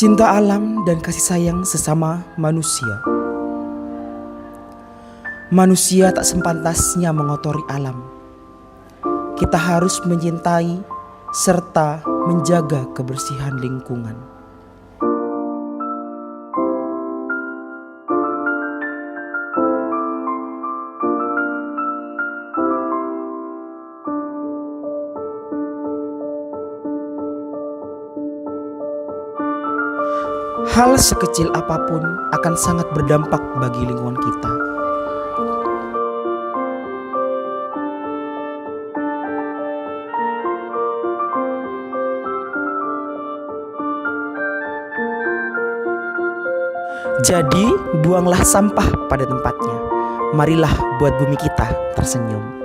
Cinta alam dan kasih sayang sesama manusia. Manusia tak sepantasnya mengotori alam. Kita harus mencintai serta menjaga kebersihan lingkungan. Hal sekecil apapun akan sangat berdampak bagi lingkungan kita. Jadi, buanglah sampah pada tempatnya. Marilah buat bumi kita tersenyum.